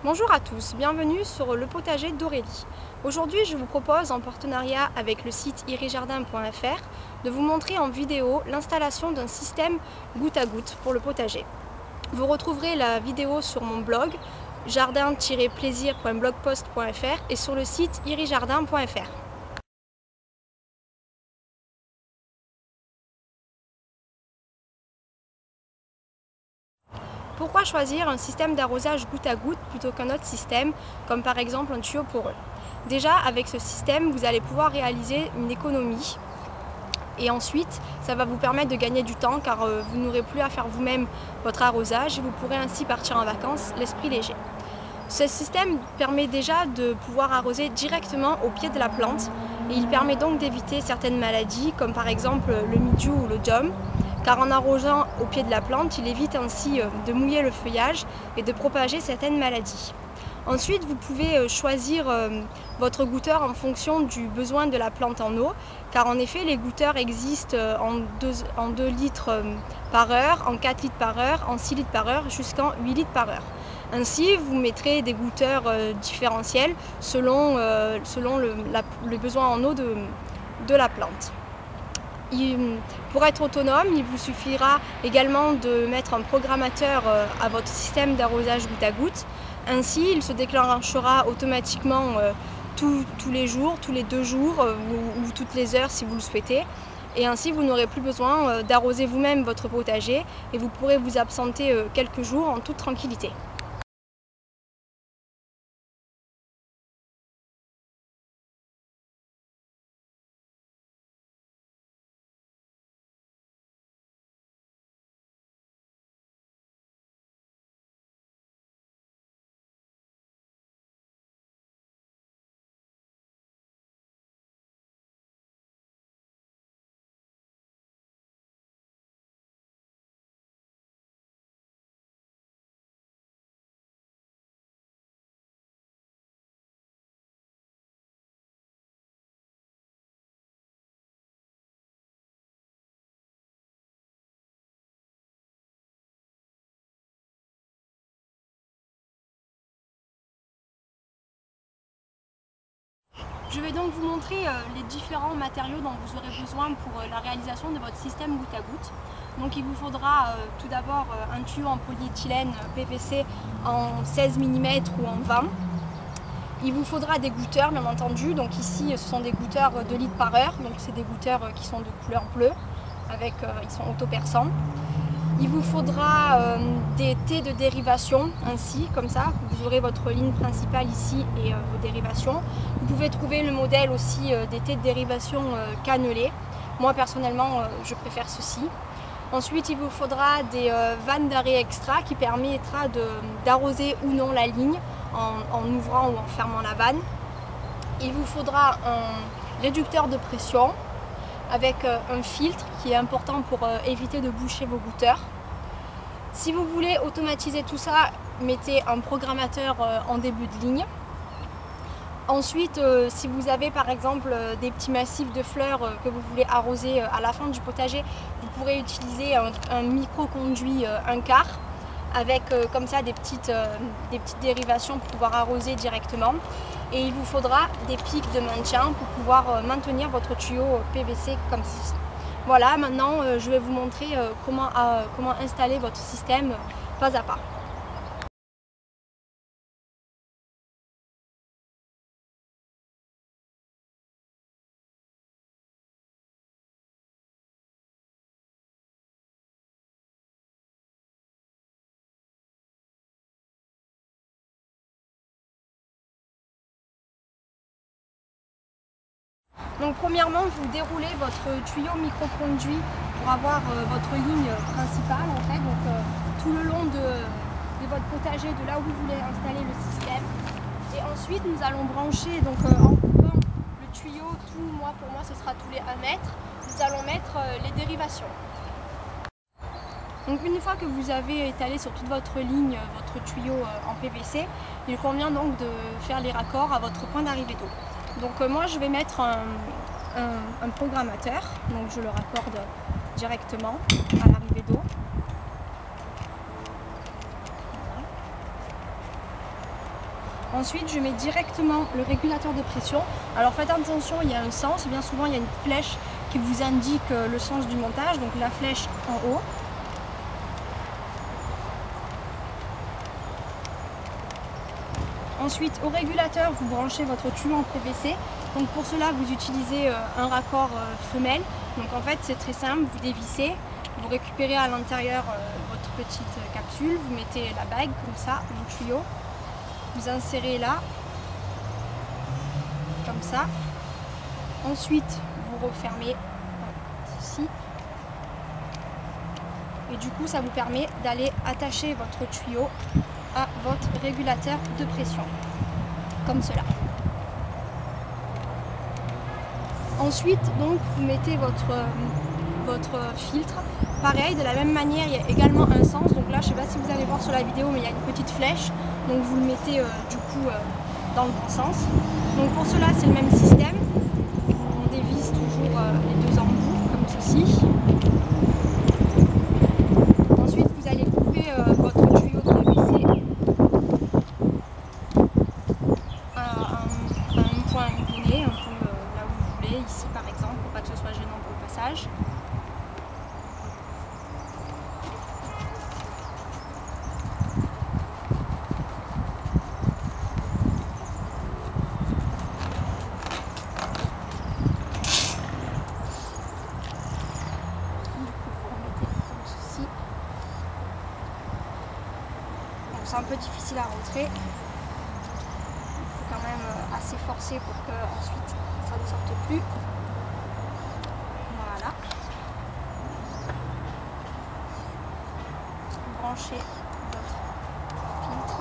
Bonjour à tous, bienvenue sur le potager d'Aurélie. Aujourd'hui, je vous propose, en partenariat avec le site irijardin.fr, de vous montrer en vidéo l'installation d'un système goutte à goutte pour le potager. Vous retrouverez la vidéo sur mon blog jardin-plaisir.blogpost.fr et sur le site irijardin.fr. Pourquoi choisir un système d'arrosage goutte à goutte plutôt qu'un autre système, comme par exemple un tuyau poreux? Déjà, avec ce système, vous allez pouvoir réaliser une économie. Et ensuite, ça va vous permettre de gagner du temps car vous n'aurez plus à faire vous-même votre arrosage et vous pourrez ainsi partir en vacances l'esprit léger. Ce système permet déjà de pouvoir arroser directement au pied de la plante et il permet donc d'éviter certaines maladies comme par exemple le mildiou ou le djum, car en arrosant au pied de la plante, il évite ainsi de mouiller le feuillage et de propager certaines maladies. Ensuite, vous pouvez choisir votre goutteur en fonction du besoin de la plante en eau, car en effet, les goutteurs existent en 2 litres par heure, en 4 litres par heure, en 6 litres par heure, jusqu'en 8 litres par heure. Ainsi, vous mettrez des goutteurs différentiels selon le besoin en eau de la plante. Pour être autonome, il vous suffira également de mettre un programmateur à votre système d'arrosage goutte à goutte. Ainsi, il se déclenchera automatiquement tous les jours, tous les 2 jours ou toutes les heures si vous le souhaitez. Et ainsi, vous n'aurez plus besoin d'arroser vous-même votre potager et vous pourrez vous absenter quelques jours en toute tranquillité. Je vais donc vous montrer les différents matériaux dont vous aurez besoin pour la réalisation de votre système goutte à goutte. Donc il vous faudra tout d'abord un tuyau en polyéthylène PVC en 16 mm ou en 20. Il vous faudra des goutteurs bien entendu, donc ici ce sont des goutteurs 2 litres par heure, donc c'est des goutteurs qui sont de couleur bleue, ils sont auto-perçants. Il vous faudra des tés de dérivation, ainsi, comme ça, vous aurez votre ligne principale ici et vos dérivations. Vous pouvez trouver le modèle aussi des tés de dérivation cannelés. Moi personnellement, je préfère ceci. Ensuite, il vous faudra des vannes d'arrêt extra qui permettra d'arroser ou non la ligne en ouvrant ou en fermant la vanne. Il vous faudra un réducteur de pression avec un filtre qui est important pour éviter de boucher vos goutteurs. Si vous voulez automatiser tout ça, mettez un programmateur en début de ligne. Ensuite, si vous avez par exemple des petits massifs de fleurs que vous voulez arroser à la fin du potager, vous pourrez utiliser un micro-conduit 1/4 avec comme ça des petites dérivations pour pouvoir arroser directement. Et il vous faudra des pics de maintien pour pouvoir maintenir votre tuyau PVC comme ceci. Voilà, maintenant je vais vous montrer comment installer votre système pas à pas. Donc premièrement, vous déroulez votre tuyau micro-conduit pour avoir votre ligne principale en fait, donc tout le long de votre potager, de là où vous voulez installer le système. Et ensuite, nous allons brancher, donc en coupant le tuyau, pour moi ce sera tous les 1 mètre, nous allons mettre les dérivations. Donc une fois que vous avez étalé sur toute votre ligne votre tuyau en PVC, il convient donc de faire les raccords à votre point d'arrivée d'eau. Donc moi je vais mettre un programmateur, donc je le raccorde directement à l'arrivée d'eau. Ensuite, je mets directement le régulateur de pression. Alors faites attention, il y a un sens. Bien souvent, il y a une flèche qui vous indique le sens du montage. Donc la flèche en haut. Ensuite, au régulateur, vous branchez votre tuyau en PVC. Donc pour cela, vous utilisez un raccord femelle. Donc en fait, c'est très simple. Vous dévissez, vous récupérez à l'intérieur votre petite capsule. Vous mettez la bague comme ça, le tuyau. Vous insérez là, comme ça. Ensuite, vous refermez ceci. Et du coup, ça vous permet d'aller attacher votre tuyau à votre régulateur de pression, comme cela. Ensuite, donc, vous mettez votre filtre. Pareil, de la même manière, il y a également un sens. Donc là, je ne sais pas si vous allez voir sur la vidéo, mais il y a une petite flèche. Donc vous le mettez du coup dans le bon sens. Donc pour cela, c'est le même système. On dévisse toujours les deux embouts, comme ceci. Ensuite, vous allez couper votre tuyau de PVC à un point donné, un peu là où vous voulez, ici par exemple, pour pas que ce soit gênant pour le passage. C'est un peu difficile à rentrer. Il faut quand même assez forcer pour que ensuite ça ne sorte plus. Voilà. Vous branchez votre filtre.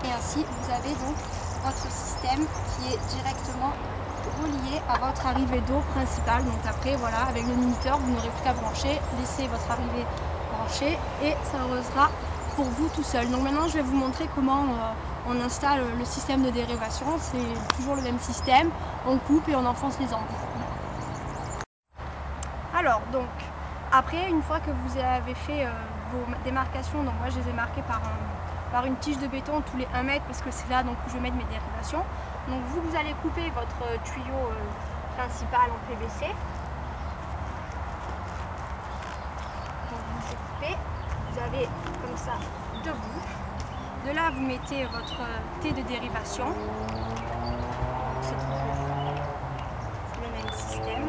Et ainsi vous avez donc votre système qui est directement relié à votre arrivée d'eau principale. Donc après voilà, avec le minuteur vous n'aurez plus qu'à brancher, laisser votre arrivée branchée et ça arrosera pour vous tout seul. Donc maintenant je vais vous montrer comment on installe le système de dérivation. C'est toujours le même système, on coupe et on enfonce les embouts. Alors donc après, une fois que vous avez fait vos démarcations, donc moi je les ai marquées par une tige de béton tous les 1 mètre parce que c'est là donc où je vais mettre mes dérivations. Donc vous allez couper votre tuyau principal en PVC. Donc vous coupez, vous avez comme ça 2 bouts. De là vous mettez votre T de dérivation. C'est toujours le même système.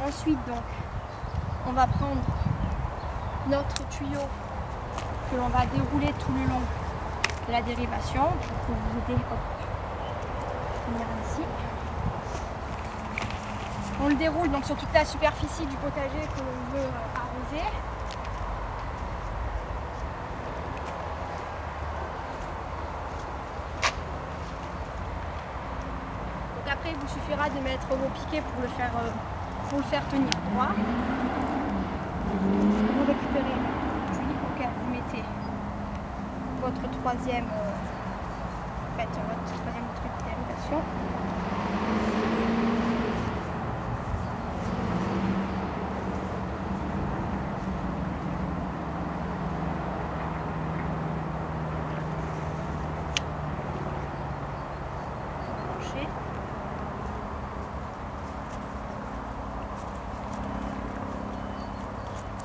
Ensuite, donc, on va prendre notre tuyau que l'on va dérouler tout le long de la dérivation. Je vais vous aider à tenir ainsi. On le déroule donc sur toute la superficie du potager que l'on veut arroser. Donc après, il vous suffira de mettre vos piquets pour le faire tenir droit. vous récupérez l'huile auquel vous mettez votre troisième, votre troisième truc de dérivation.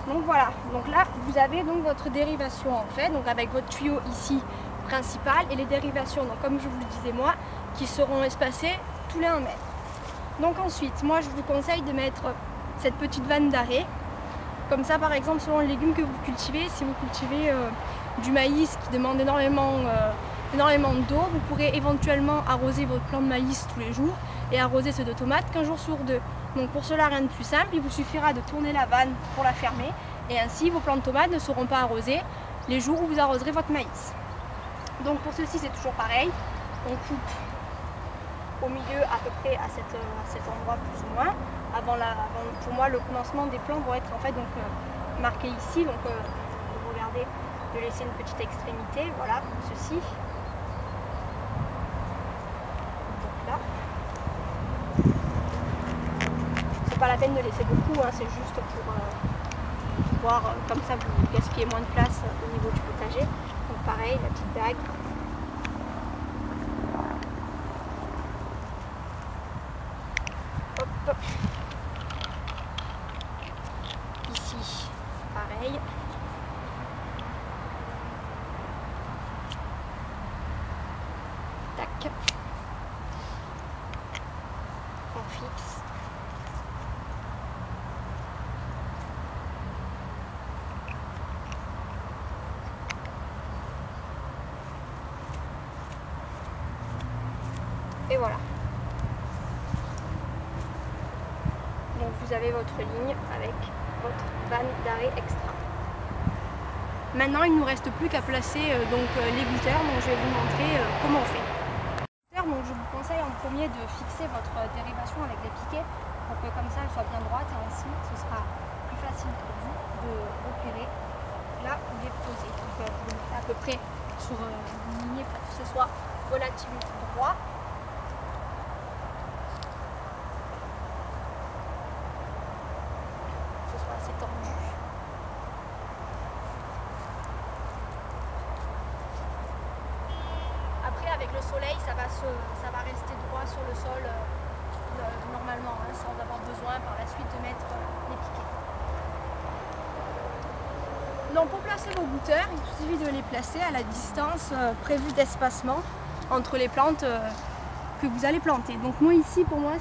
Donc voilà, donc là vous avez donc votre dérivation en fait, donc avec votre tuyau ici principal et les dérivations, donc comme je vous le disais moi, qui seront espacées tous les 1 mètre. Donc ensuite, moi je vous conseille de mettre cette petite vanne d'arrêt, comme ça par exemple selon les légumes que vous cultivez, si vous cultivez du maïs qui demande énormément d'eau, vous pourrez éventuellement arroser votre plant de maïs tous les jours et arroser ceux de tomates qu'un jour sur 2. Donc pour cela, rien de plus simple, il vous suffira de tourner la vanne pour la fermer et ainsi vos plants de tomates ne seront pas arrosés les jours où vous arroserez votre maïs. Donc pour ceci, c'est toujours pareil, on coupe au milieu à peu près à cet endroit plus ou moins. Pour moi, le commencement des plants doit être en fait donc marqué ici, donc vous regardez de laisser une petite extrémité, voilà, comme ceci. Pas la peine de laisser beaucoup, hein, c'est juste pour pouvoir, comme ça vous gaspillez moins de place au niveau du potager. Donc pareil, la petite bague. Hop. Ici, pareil. Tac. On fixe. Et voilà. Donc vous avez votre ligne avec votre vanne d'arrêt extra. Maintenant il ne nous reste plus qu'à placer les goutteurs, donc je vais vous montrer comment on fait. Donc je vous conseille en premier de fixer votre dérivation avec des piquets pour que comme ça elle soit bien droite et ainsi ce sera plus facile pour vous de repérer là où il est posé. Donc vous le mettez à peu près sur une ligne pour que ce soit relativement droit. Assez tendu. Après avec le soleil ça va rester droit sur le sol normalement, hein, sans avoir besoin par la suite de mettre les piquets. Donc pour placer vos goutteurs, il suffit de les placer à la distance prévue d'espacement entre les plantes que vous allez planter. Donc moi ici pour moi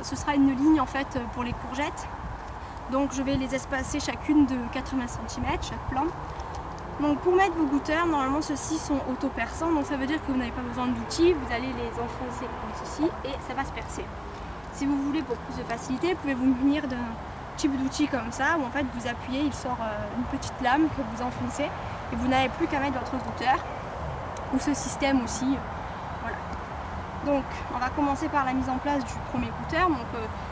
ce sera une ligne en fait pour les courgettes. Donc je vais les espacer chacune de 80 cm chaque plante. Donc pour mettre vos goutteurs, normalement ceux-ci sont auto-perçants, donc ça veut dire que vous n'avez pas besoin d'outils, vous allez les enfoncer comme ceci et ça va se percer. Si vous voulez pour plus de facilité, vous pouvez vous munir d'un type d'outil comme ça, où en fait vous appuyez, il sort une petite lame que vous enfoncez et vous n'avez plus qu'à mettre votre goutteur, ou ce système aussi. Voilà. Donc on va commencer par la mise en place du premier goutteur. Donc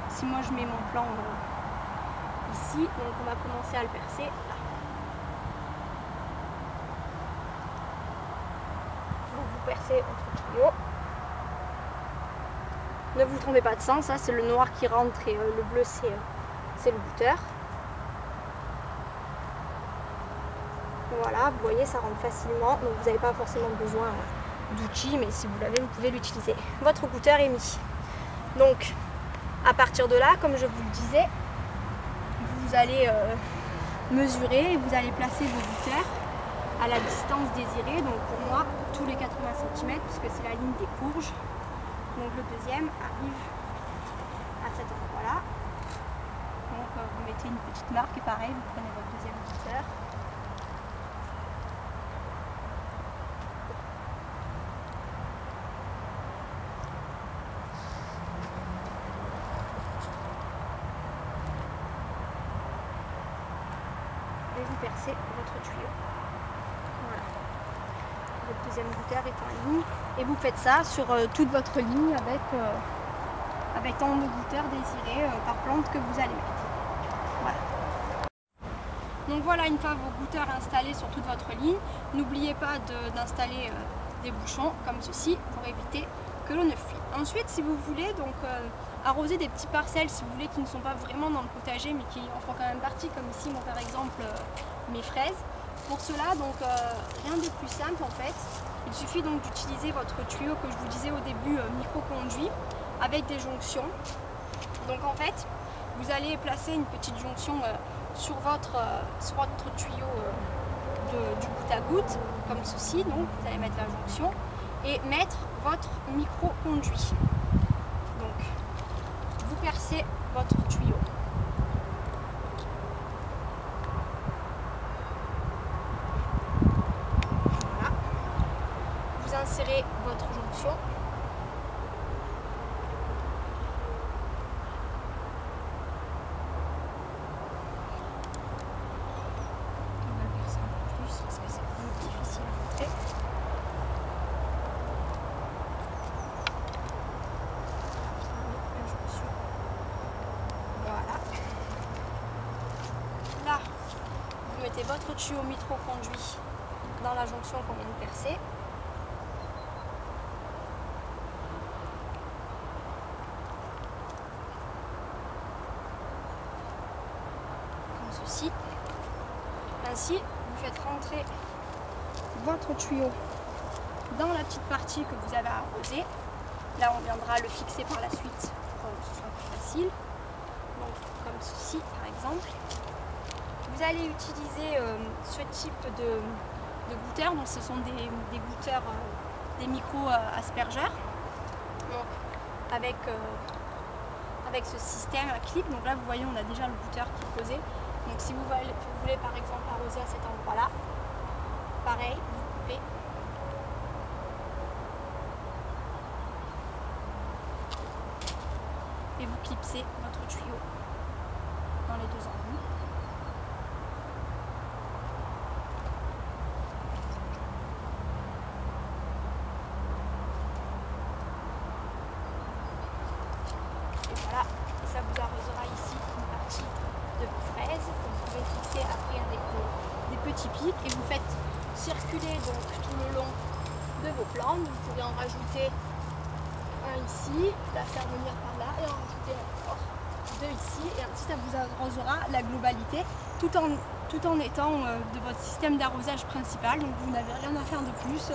si moi je mets mon plan ici, donc on va commencer à le percer là. Donc vous percez votre tuyau. Ne vous trompez pas de sens, ça c'est le noir qui rentre et le bleu c'est le goutteur. Voilà, vous voyez ça rentre facilement, donc vous n'avez pas forcément besoin d'outils, mais si vous l'avez vous pouvez l'utiliser. Votre goutteur est mis. Donc à partir de là, comme je vous le disais, vous allez mesurer et vous allez placer vos gouteurs à la distance désirée. Donc pour moi, tous les 80 cm, puisque c'est la ligne des courges. Donc le deuxième arrive à cet endroit-là. Donc vous mettez une petite marque et pareil, vous prenez votre deuxième goutteur. Et vous percez votre tuyau. Voilà. Votre deuxième goutteur est en ligne. Et vous faites ça sur toute votre ligne avec tant de gouteurs désirés par plante que vous allez mettre. Voilà. Donc voilà, une fois vos goûteurs installés sur toute votre ligne, n'oubliez pas d'installer des bouchons comme ceci pour éviter que l'eau ne fuit. Ensuite, si vous voulez donc arroser des petites parcelles, si vous voulez, qui ne sont pas vraiment dans le potager mais qui en font quand même partie, comme ici moi par exemple mes fraises. Pour cela, donc rien de plus simple en fait. Il suffit donc d'utiliser votre tuyau que je vous disais au début, micro-conduit, avec des jonctions. Donc en fait, vous allez placer une petite jonction sur votre tuyau du goutte à goutte, comme ceci. Donc vous allez mettre la jonction et mettre votre micro-conduit. Donc vous percez votre tuyau. Voilà. Vous insérez votre jonction. Là, vous mettez votre tuyau micro-conduit dans la jonction qu'on vient de percer. Comme ceci. Ainsi, vous faites rentrer votre tuyau dans la petite partie que vous avez arrosée. Là, on viendra le fixer par la suite pour que ce soit plus facile. Donc, comme ceci, par exemple. Vous allez utiliser ce type de goûteurs, donc ce sont des goûteurs, des micro-aspergeurs, avec ce système à clip. Donc là vous voyez, on a déjà le goûteur qui est posé. Donc si vous voulez par exemple arroser à cet endroit-là, pareil, vous coupez. Et vous clipsez votre tuyau dans les deux embouts. Et ça vous arrosera ici une partie de vos fraises que vous pouvez fixer après avec des petits pics et vous faites circuler donc tout le long de vos plantes. Vous pourrez en rajouter un ici, la faire venir par là et en rajouter encore deux ici et ainsi ça vous arrosera la globalité tout en étant de votre système d'arrosage principal. Donc vous n'avez rien à faire de plus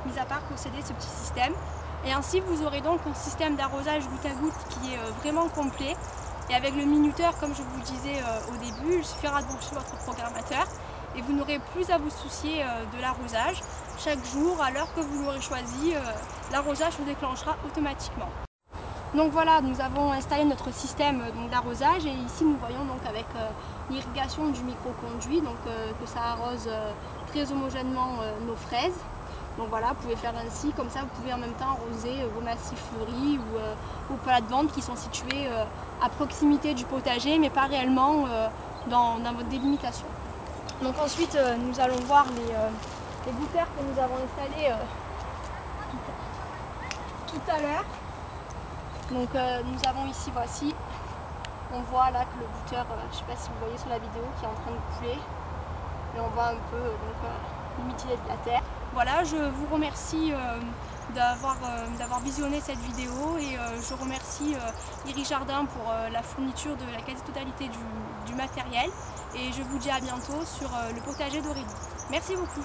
mis à part posséder ce petit système. Et ainsi vous aurez donc un système d'arrosage goutte à goutte qui est vraiment complet. Et avec le minuteur, comme je vous le disais au début, il suffira de brancher votre programmateur et vous n'aurez plus à vous soucier de l'arrosage. Chaque jour, à l'heure que vous l'aurez choisi, l'arrosage se déclenchera automatiquement. Donc voilà, nous avons installé notre système d'arrosage et ici nous voyons donc avec l'irrigation du micro-conduit que ça arrose très homogènement nos fraises. Donc voilà, vous pouvez faire ainsi, comme ça vous pouvez en même temps arroser vos massifs fleuris ou vos plates-bandes qui sont situées à proximité du potager mais pas réellement dans votre délimitation. Donc ensuite nous allons voir les goûteurs que nous avons installés tout à l'heure. Donc nous avons ici, voici, on voit là que le goûteur, je ne sais pas si vous voyez sur la vidéo, qui est en train de couler. Et on voit un peu l'humidité de la terre. Voilà, je vous remercie d'avoir visionné cette vidéo et je remercie Iris Jardin pour la fourniture de la quasi-totalité du matériel et je vous dis à bientôt sur le potager d'Aurélie. Merci beaucoup.